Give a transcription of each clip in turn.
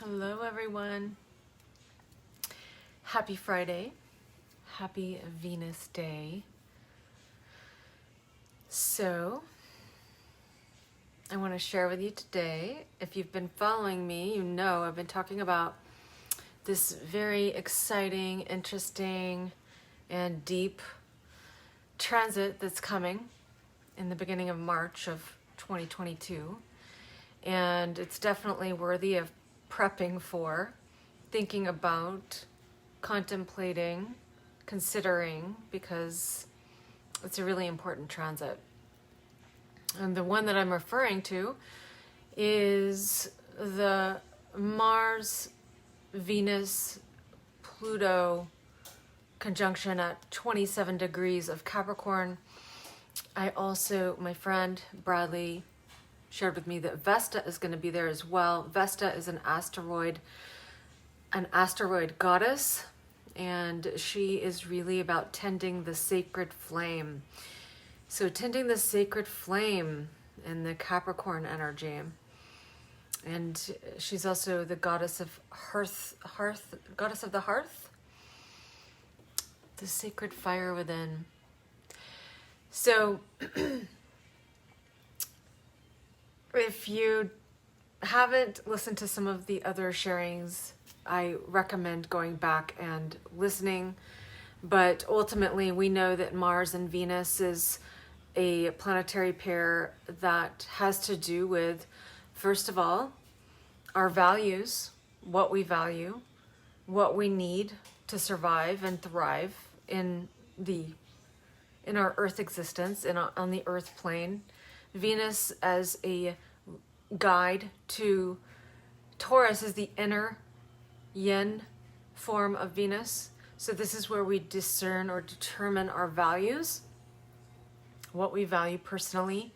Hello everyone. Happy Friday. Happy Venus Day. So, I want to share with you today, if you've been following me, you know I've been talking about this very exciting, interesting, and deep transit that's coming in the beginning of March of 2022. And it's definitely worthy of prepping for, thinking about, contemplating, considering, because it's a really important transit. And the one that I'm referring to is the Mars Venus Pluto conjunction at 27 degrees of Capricorn. My friend Bradley shared with me that Vesta is going to be there as well. Vesta is an asteroid goddess, and she is really about tending the sacred flame. So tending the sacred flame in the Capricorn energy. And she's also the goddess of goddess of the hearth, the sacred fire within. So if you haven't listened to some of the other sharings, I recommend going back and listening. But ultimately, we know that Mars and Venus is a planetary pair that has to do with, first of all, our values, what we value, what we need to survive and thrive in our Earth existence, on the Earth plane. Venus as a guide to Taurus is the inner yin form of Venus. So this is where we discern or determine our values, what we value personally,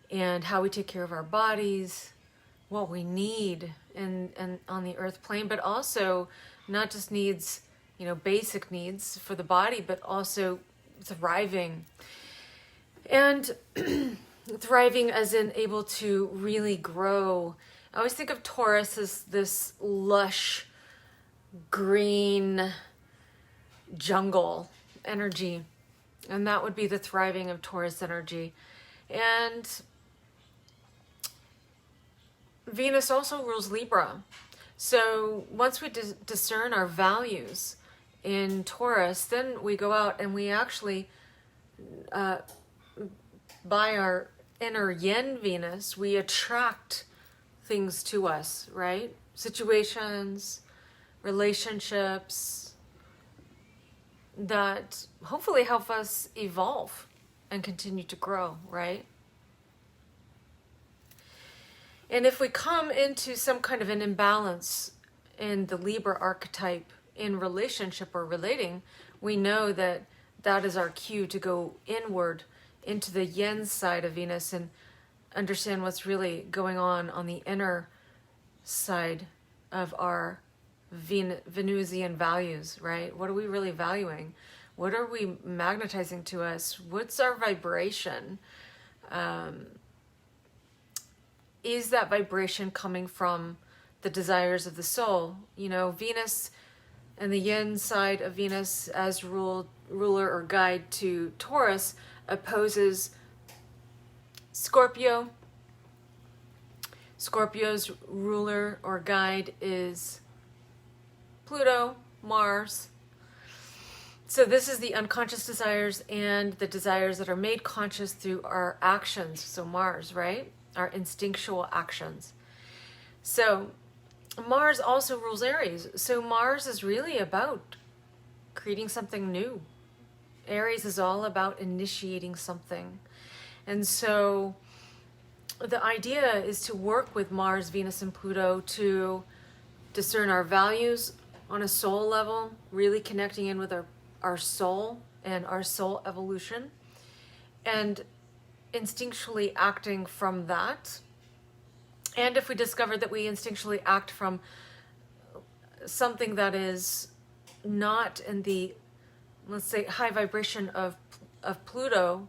and how we take care of our bodies, what we need and on the Earth plane, but also not just needs, basic needs for the body, but also thriving. And thriving as in able to really grow. I always think of Taurus as this lush, green jungle energy. And that would be the thriving of Taurus energy. And Venus also rules Libra. So once we discern our values in Taurus, then we go out and we actually, by our inner yin Venus, we attract things to us, right? Situations, relationships that hopefully help us evolve and continue to grow, right? And if we come into some kind of an imbalance in the Libra archetype in relationship or relating, we know that that is our cue to go inward into the yin side of Venus and understand what's really going on the inner side of our Venusian values, right? What are we really valuing? What are we magnetizing to us? What's our vibration? Is that vibration coming from the desires of the soul? Venus and the yin side of Venus as ruler or guide to Taurus opposes Scorpio. Scorpio's ruler or guide is Pluto, Mars. So this is the unconscious desires and the desires that are made conscious through our actions. So Mars, right? Our instinctual actions. So Mars also rules Aries. So Mars is really about creating something new. Aries is all about initiating something. And so the idea is to work with Mars, Venus, and Pluto to discern our values on a soul level, really connecting in with our soul and our soul evolution, and instinctually acting from that. And if we discover that we instinctually act from something that is not in the, let's say, high vibration of Pluto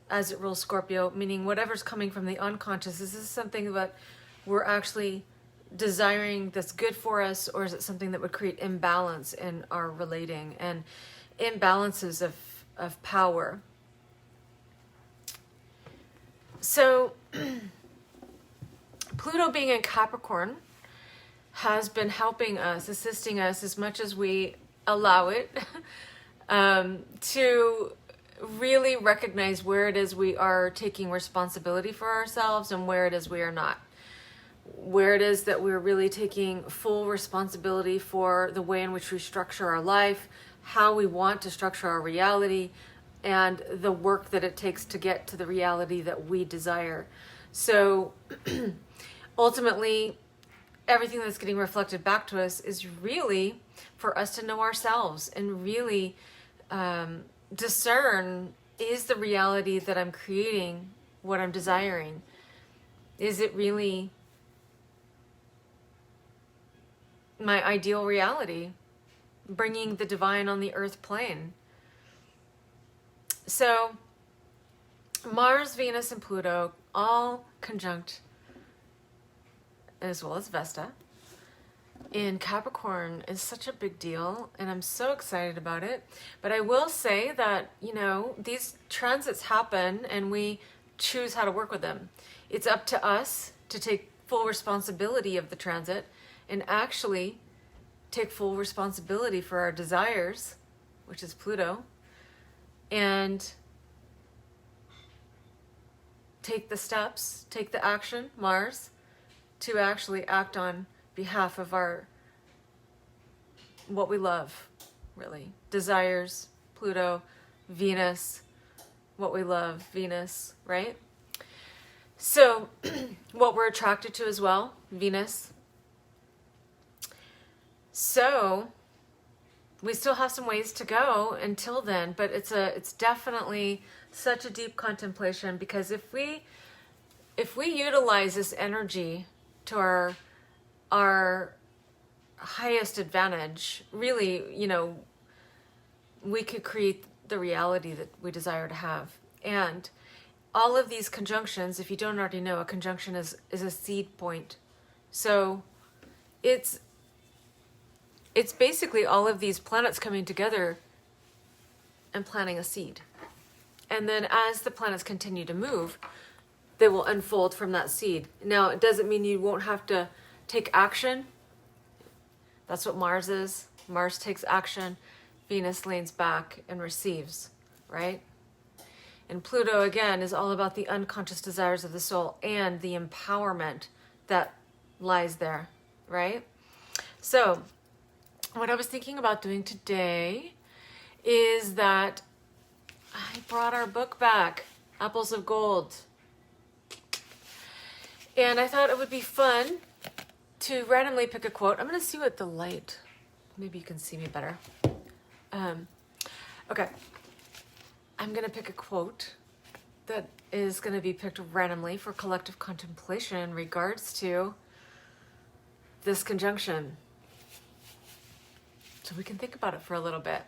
as it rules Scorpio, meaning whatever's coming from the unconscious, this is something that we're actually desiring that's good for us, or is it something that would create imbalance in our relating and imbalances of power? So Pluto being in Capricorn has been helping us, assisting us as much as we allow it, to really recognize where it is we are taking responsibility for ourselves and where it is we are not. Where it is that we're really taking full responsibility for the way in which we structure our life, how we want to structure our reality, and the work that it takes to get to the reality that we desire. So ultimately, everything that's getting reflected back to us is really for us to know ourselves and really discern, is the reality that I'm creating what I'm desiring? Is it really my ideal reality? Bringing the divine on the earth plane. So Mars, Venus, and Pluto all conjunct, as well as Vesta, in Capricorn is such a big deal, and I'm so excited about it. But I will say that, these transits happen and we choose how to work with them. It's up to us to take full responsibility of the transit and actually take full responsibility for our desires, which is Pluto, and take the steps, take the action, Mars, to actually act on behalf of what we love, really. Desires, Pluto, Venus, what we love, Venus, right? So what we're attracted to as well, Venus. So we still have some ways to go until then, but it's definitely such a deep contemplation, because if we utilize this energy to our highest advantage, really, we could create the reality that we desire to have. And all of these conjunctions, if you don't already know, a conjunction is a seed point. So it's basically all of these planets coming together and planting a seed. And then as the planets continue to move, they will unfold from that seed. Now, it doesn't mean you won't have to take action. That's what Mars is. Mars takes action. Venus leans back and receives, right? And Pluto, again, is all about the unconscious desires of the soul and the empowerment that lies there, right? So what I was thinking about doing today is that I brought our book back, Apples of Gold. And I thought it would be fun to randomly pick a quote. I'm going to see what the light, maybe you can see me better. Okay. I'm going to pick a quote that is going to be picked randomly for collective contemplation in regards to this conjunction. So we can think about it for a little bit.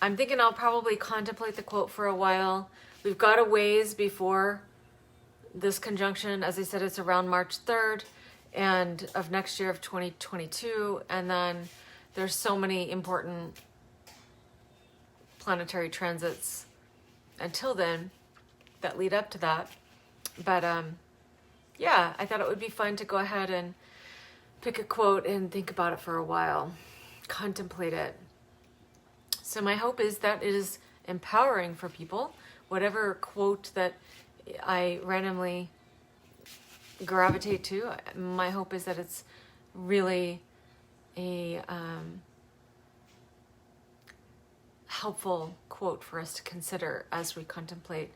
I'm thinking I'll probably contemplate the quote for a while. We've got a ways before this conjunction. As I said, it's around March 3rd and of next year of 2022. And then there's so many important planetary transits until then that lead up to that. But yeah, I thought it would be fun to go ahead and pick a quote and think about it for a while, contemplate it. So my hope is that it is empowering for people. Whatever quote that I randomly gravitate to, my hope is that it's really a helpful quote for us to consider as we contemplate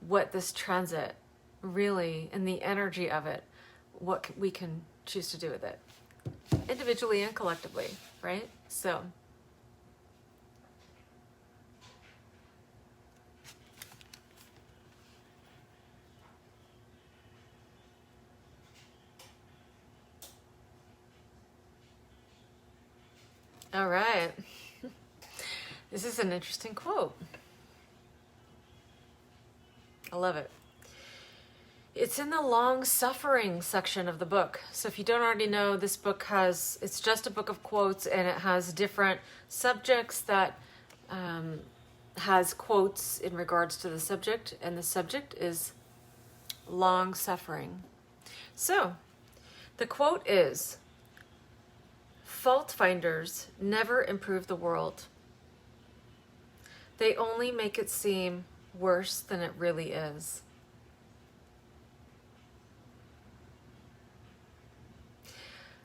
what this transit really, and the energy of it, what we can choose to do with it, individually and collectively, right? So all right. This is an interesting quote. I love it. It's in the long suffering section of the book. So if you don't already know, this book it's just a book of quotes, and it has different subjects that has quotes in regards to the subject, and the subject is long suffering. So the quote is, "Fault finders never improve the world. They only make it seem worse than it really is."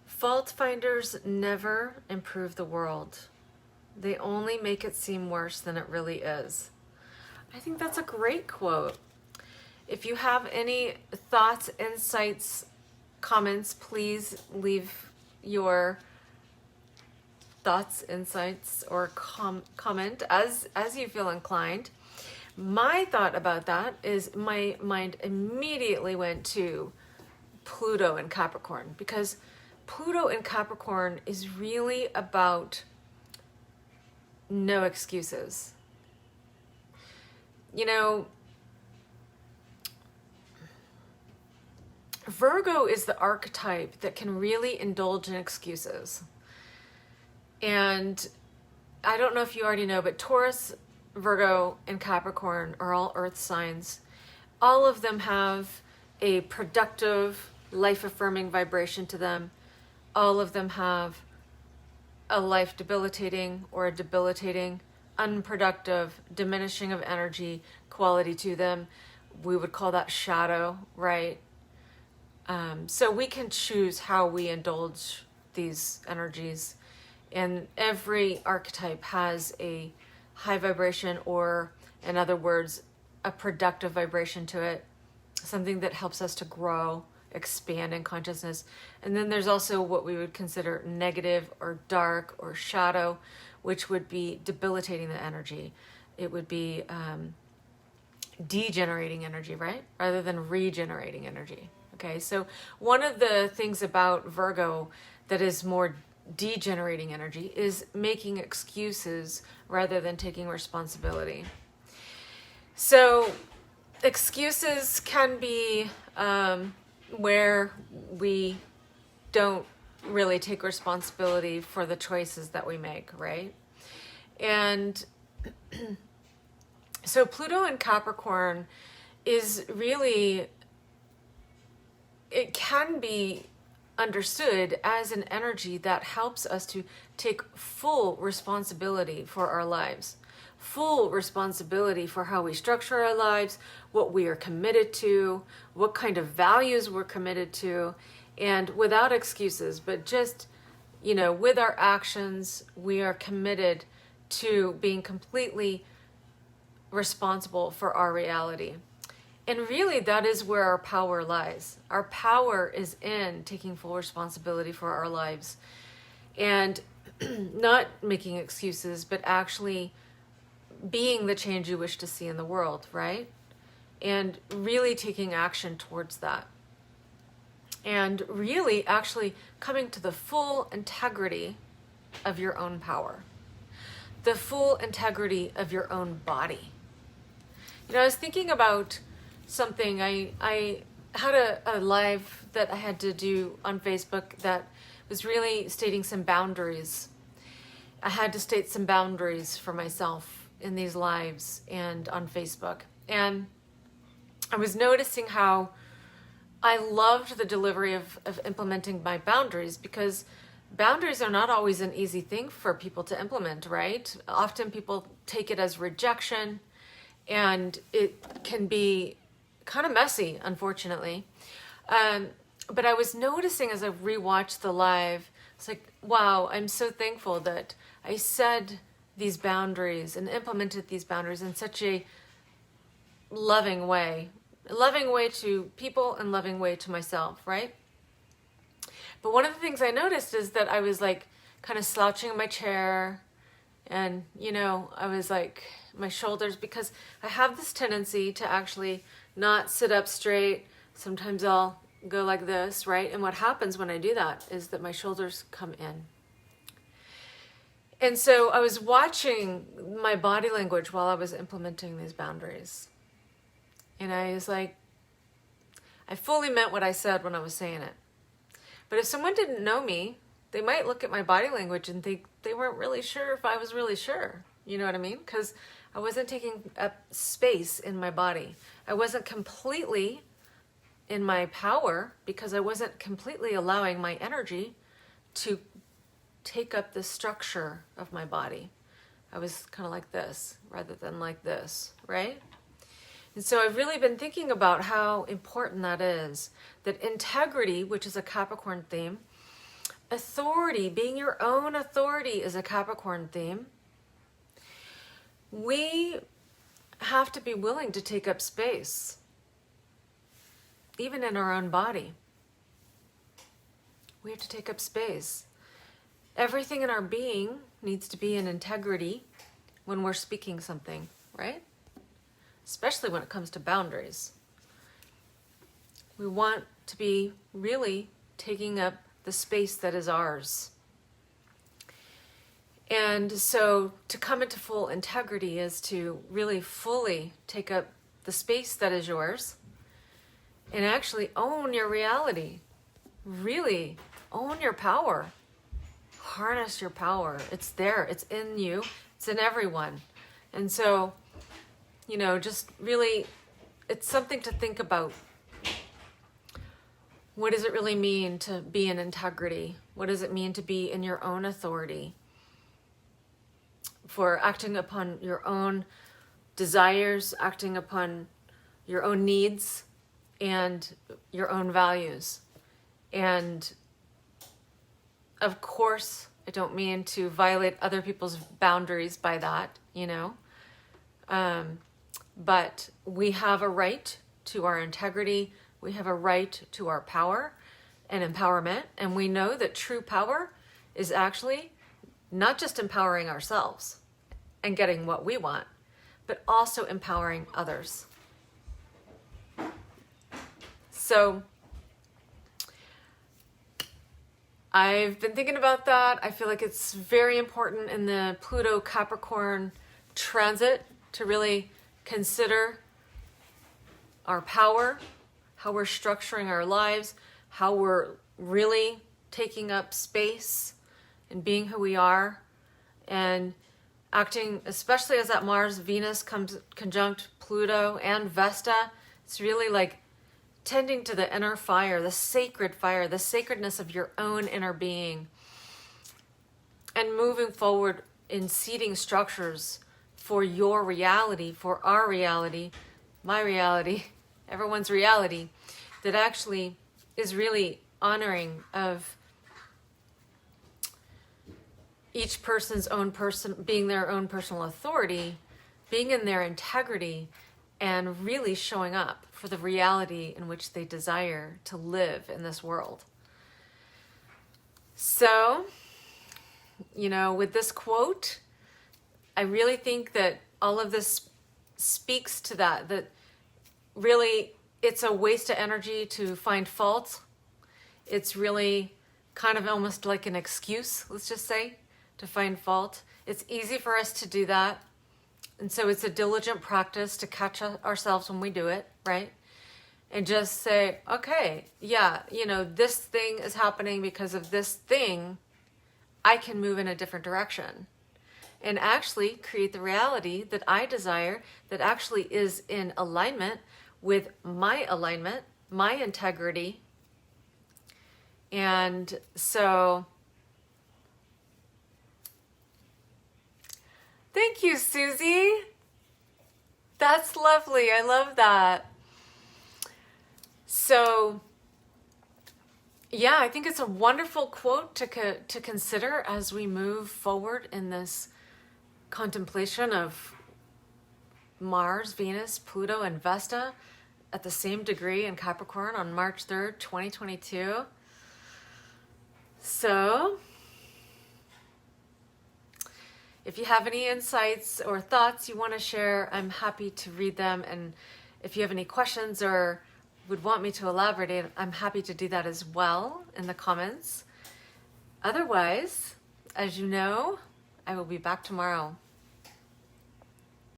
Fault finders never improve the world. They only make it seem worse than it really is. I think that's a great quote. If you have any thoughts, insights, comments, please leave your thoughts, insights, or comment as you feel inclined. My thought about that is my mind immediately went to Pluto and Capricorn, because Pluto in Capricorn is really about no excuses. You know, Virgo is the archetype that can really indulge in excuses. And I don't know if you already know, but Taurus, Virgo, and Capricorn are all earth signs. All of them have a productive, life-affirming vibration to them. All of them have a life debilitating or a debilitating, unproductive, diminishing of energy quality to them. We would call that shadow, right? So we can choose how we indulge these energies. And every archetype has a high vibration, or in other words, a productive vibration to it, something that helps us to grow, expand in consciousness. And then there's also what we would consider negative or dark or shadow, which would be debilitating the energy. It would be degenerating energy, right? Rather than regenerating energy. Okay, so one of the things about Virgo that is more degenerating energy is making excuses rather than taking responsibility. So excuses can be where we don't really take responsibility for the choices that we make, right? And so Pluto in Capricorn is really, it can be understood as an energy that helps us to take full responsibility for our lives, full responsibility for how we structure our lives, what we are committed to, what kind of values we're committed to, and without excuses, but just, you know, with our actions, we are committed to being completely responsible for our reality. And really, that is where our power lies. Our power is in taking full responsibility for our lives and not making excuses, but actually being the change you wish to see in the world, right? And really taking action towards that. And really actually coming to the full integrity of your own power, the full integrity of your own body. You know, I was thinking about something. I had a live that I had to do on Facebook that was really stating some boundaries. I had to state some boundaries for myself in these lives and on Facebook. And I was noticing how I loved the delivery of implementing my boundaries, because boundaries are not always an easy thing for people to implement, right? Often people take it as rejection, and it can be kind of messy, unfortunately. But I was noticing as I rewatched the live, it's like, wow, I'm so thankful that I said these boundaries and implemented these boundaries in such a loving way to people and loving way to myself, right? But one of the things I noticed is that I was like kind of slouching in my chair, and, you know, I was like, my shoulders, because I have this tendency to actually not sit up straight. Sometimes I'll go like this, right? And what happens when I do that is that my shoulders come in. And so I was watching my body language while I was implementing these boundaries. And I was like, I fully meant what I said when I was saying it. But if someone didn't know me, they might look at my body language and think they weren't really sure if I was really sure. You know what I mean? Because I wasn't taking up space in my body. I wasn't completely in my power because I wasn't completely allowing my energy to take up the structure of my body. I was kind of like this rather than like this, right? And so I've really been thinking about how important that is. That integrity, which is a Capricorn theme, authority, being your own authority is a Capricorn theme. We have to be willing to take up space, even in our own body. We have to take up space. Everything in our being needs to be in integrity when we're speaking something, right? Especially when it comes to boundaries. We want to be really taking up the space that is ours. And so to come into full integrity is to really fully take up the space that is yours and actually own your reality. Really own your power. Harness your power. It's there. It's in you. It's in everyone. And so, you know, just really, it's something to think about. What does it really mean to be in integrity? What does it mean to be in your own authority? For acting upon your own desires, acting upon your own needs and your own values. And of course, I don't mean to violate other people's boundaries by that, you know. But we have a right to our integrity. We have a right to our power and empowerment. And we know that true power is actually not just empowering ourselves and getting what we want, but also empowering others. So I've been thinking about that. I feel like it's very important in the Pluto Capricorn transit to really consider our power, how we're structuring our lives, how we're really taking up space and being who we are, and acting, especially as that Mars Venus comes conjunct Pluto and Vesta. It's really like tending to the inner fire, the sacredness of your own inner being, and moving forward in seeding structures for your reality, for our reality, my reality, everyone's reality, that actually is really honoring of each person's own person, being their own personal authority, being in their integrity, and really showing up for the reality in which they desire to live in this world. So, you know, with this quote, I really think that all of this speaks to that really it's a waste of energy to find fault. It's really kind of almost like an excuse, let's just say, to find fault. It's easy for us to do that. And so it's a diligent practice to catch ourselves when we do it, right? And just say, okay, yeah, you know, this thing is happening because of this thing. I can move in a different direction and actually create the reality that I desire, that actually is in alignment with my alignment, my integrity. And so thank you, Susie. That's lovely. I love that. So, yeah, I think it's a wonderful quote to consider as we move forward in this contemplation of Mars, Venus, Pluto, and Vesta at the same degree in Capricorn on March 3rd, 2022. So, if you have any insights or thoughts you want to share, I'm happy to read them. And if you have any questions or would want me to elaborate, I'm happy to do that as well in the comments. Otherwise, as you know, I will be back tomorrow.